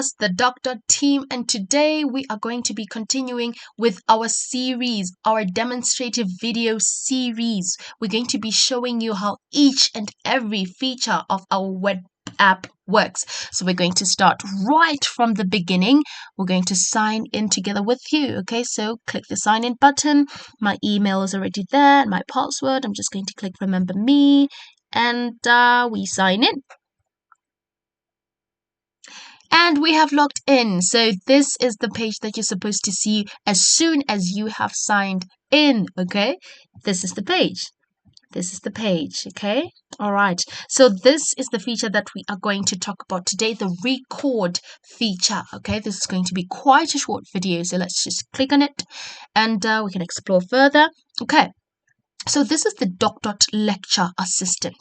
us, the Docdot team, and today we are going to be continuing with our series, our demonstrative video series. We're going to be showing you how each and every feature of our web app works. So we're going to start right from the beginning. We're going to sign in together with you. Okay, so click the sign in button. My email is already there, my password. I'm just going to click remember me, and we sign in. And we have logged in. So this is the page that you're supposed to see as soon as you have signed in. Okay, this is the page. This is the page. Okay, all right. So this is the feature that we are going to talk about today, the record feature. Okay, this is going to be quite a short video, so let's just click on it and we can explore further. Okay. So this is the Docdot lecture assistant.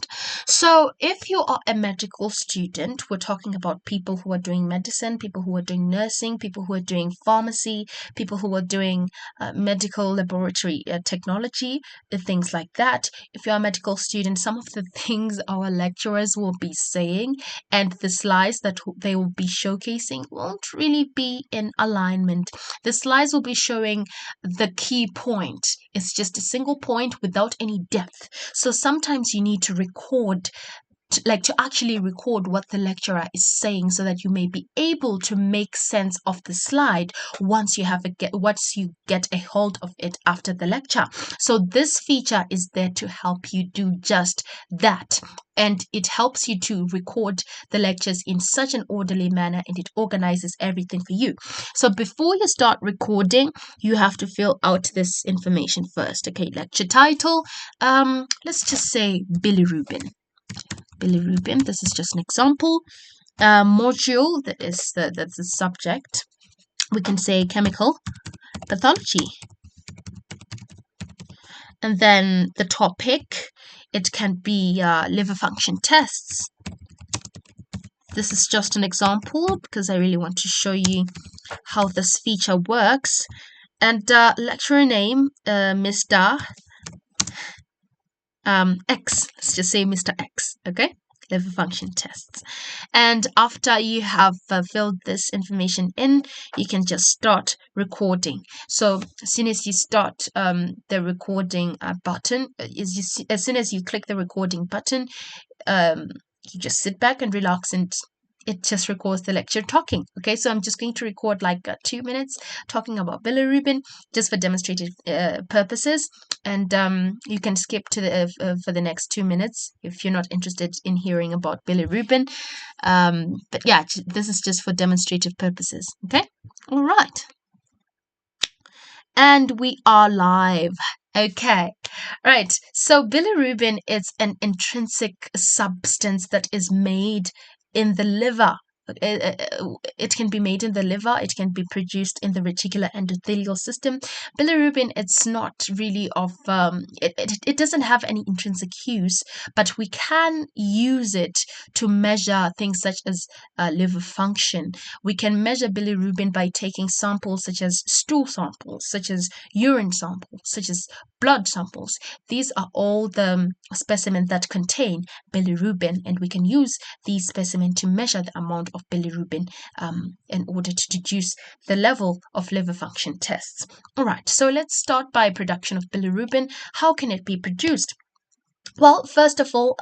So if you are a medical student, we're talking about people who are doing medicine, people who are doing nursing, people who are doing pharmacy, people who are doing medical laboratory technology, things like that. If you're a medical student, some of the things our lecturers will be saying and the slides that they will be showcasing won't really be in alignment. The slides will be showing the key point. It's just a single point without any depth. So sometimes you need to record, to actually record what the lecturer is saying, so that you may be able to make sense of the slide once you get a hold of it after the lecture. So this feature is there to help you do just that. And it helps you to record the lectures in such an orderly manner, and it organizes everything for you. So before you start recording, you have to fill out this information first. Okay, lecture title. Let's just say bilirubin. Bilirubin. This is just an example. Module, that's the subject. We can say chemical pathology. And then the topic, it can be liver function tests. This is just an example because I really want to show you how this feature works. And lecturer name, Mr. X. Let's just say Mr. X. Okay, liver function tests. And after you have filled this information in, you can just start recording. So as soon as you start the recording button, as soon as you click the recording button, you just sit back and relax, and it just records the lecture talking. Okay, so I'm just going to record like 2 minutes talking about bilirubin, just for demonstrative purposes. And you can skip to the for the next 2 minutes if you're not interested in hearing about bilirubin. But yeah, this is just for demonstrative purposes. Okay, all right. And we are live. Okay, right. So bilirubin is an intrinsic substance that is made in the liver. It can be made in the liver. It can be produced in the reticular endothelial system. Bilirubin, it's not really of it doesn't have any intrinsic use, but we can use it to measure things such as liver function. We can measure bilirubin by taking samples such as stool samples, such as urine samples, such as blood samples. These are all the specimens that contain bilirubin, and we can use these specimens to measure the amount of bilirubin in order to deduce the level of liver function tests. All right, so let's start by production of bilirubin. How can it be produced? Well, first of all,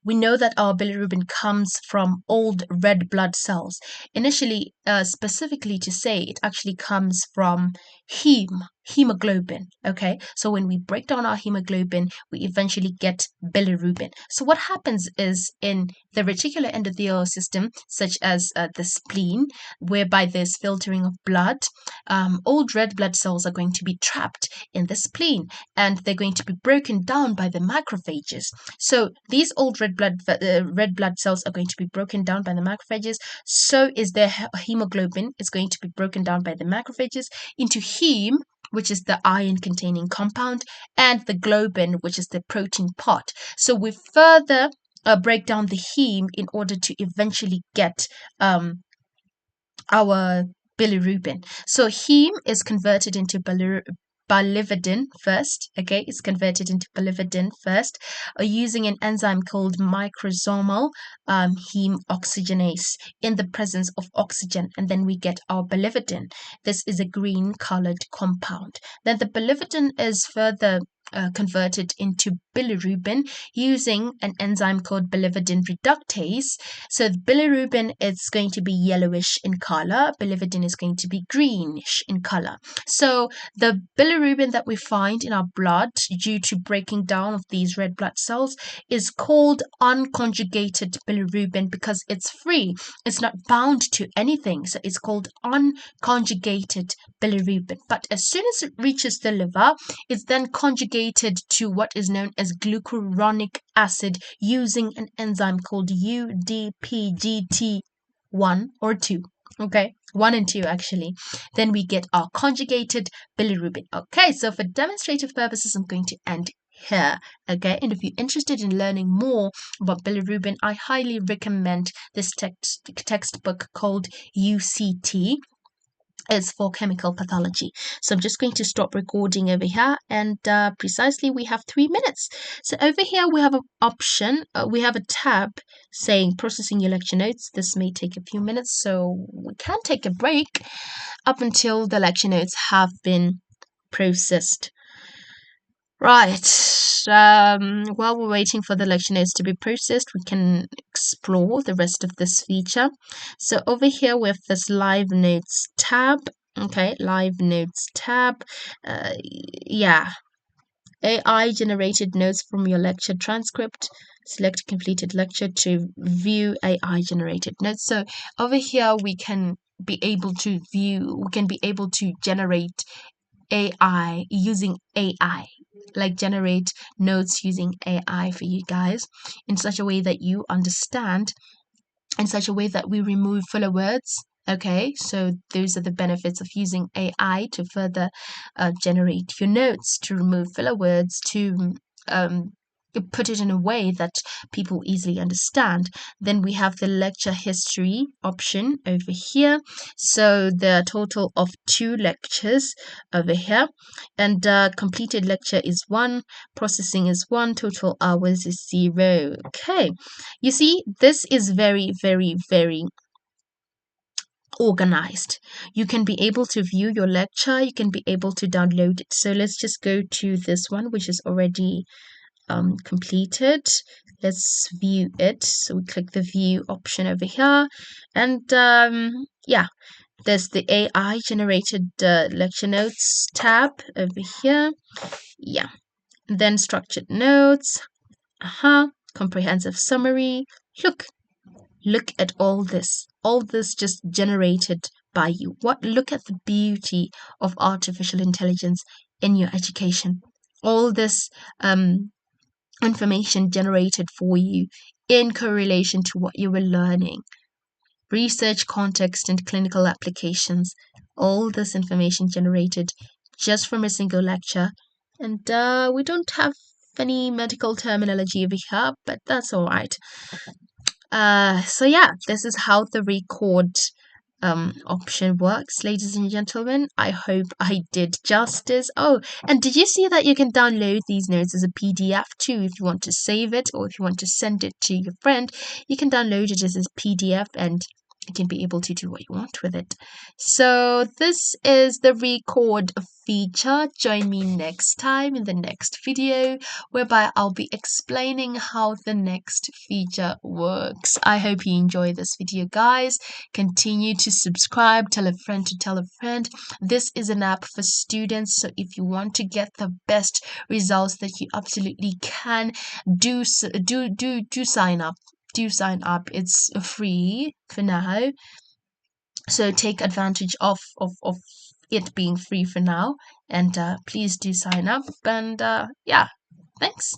we know that our bilirubin comes from old red blood cells. Initially, specifically to say, it actually comes from hemoglobin. Okay, so when we break down our hemoglobin, we eventually get bilirubin. So what happens is, in the reticular endothelial system, such as the spleen, whereby there's filtering of blood, old red blood cells are going to be trapped in the spleen, and they're going to be broken down by the macrophages. So these old red blood cells are going to be broken down by the macrophages. So is their hemoglobin is going to be broken down by the macrophages into heme, which is the iron-containing compound, and the globin, which is the protein part. So we further break down the heme in order to eventually get our bilirubin. So heme is converted into biliverdin first. Okay, it's converted into biliverdin first, using an enzyme called microsomal heme oxygenase in the presence of oxygen, and then we get our biliverdin. This is a green colored compound. Then the biliverdin is further converted into bilirubin using an enzyme called biliverdin reductase. So the bilirubin is going to be yellowish in color, biliverdin is going to be greenish in color. So the bilirubin that we find in our blood due to breaking down of these red blood cells is called unconjugated bilirubin because it's free. It's not bound to anything. So it's called unconjugated bilirubin. But as soon as it reaches the liver, it's then conjugated to what is known as glucuronic acid using an enzyme called UDPGT1 or 2. Okay, 1 and 2 actually. Then we get our conjugated bilirubin. Okay, so for demonstrative purposes, I'm going to end here. Okay, and if you're interested in learning more about bilirubin, I highly recommend this textbook called UCT. Is for chemical pathology. So I'm just going to stop recording over here, and precisely we have 3 minutes. So over here we have an option, we have a tab saying processing your lecture notes. This may take a few minutes, so we can take a break up until the lecture notes have been processed. Right. While we're waiting for the lecture notes to be processed, we can explore the rest of this feature. So over here we have this live notes tab. Okay, live notes tab. Yeah. AI generated notes from your lecture transcript. Select completed lecture to view AI generated notes. So over here we can be able to generate AI using AI, like generate notes using AI for you guys in such a way that you understand, in such a way that we remove filler words. Okay, so those are the benefits of using AI to further generate your notes, to remove filler words, to put it in a way that people easily understand. Then we have the lecture history option over here. So the total of 2 lectures over here, and completed lecture is 1, processing is 1, total hours is 0. Okay, you see, this is very, very, very organized. You can be able to view your lecture, you can be able to download it. So let's just go to this one, which is already completed. Let's view it. So we click the view option over here, and yeah, there's the AI generated lecture notes tab over here. Yeah, then structured notes, comprehensive summary. Look at all this just generated by you. Look at the beauty of artificial intelligence in your education. All this information generated for you in correlation to what you were learning, research context and clinical applications, all this information generated just from a single lecture. And we don't have any medical terminology over here, but that's all right. So yeah, this is how the record option works, ladies and gentlemen. I hope I did justice. Oh, and did you see that you can download these notes as a PDF too? If you want to save it or if you want to send it to your friend, you can download it as a PDF and you can be able to do what you want with it. So this is the record feature. Join me next time in the next video, whereby I'll be explaining how the next feature works. I hope you enjoy this video, guys. Continue to subscribe, tell a friend to tell a friend. This is an app for students, so if you want to get the best results that you absolutely can, do sign up. Do sign up. It's free for now, so take advantage of it being free for now, and please do sign up. And yeah, thanks.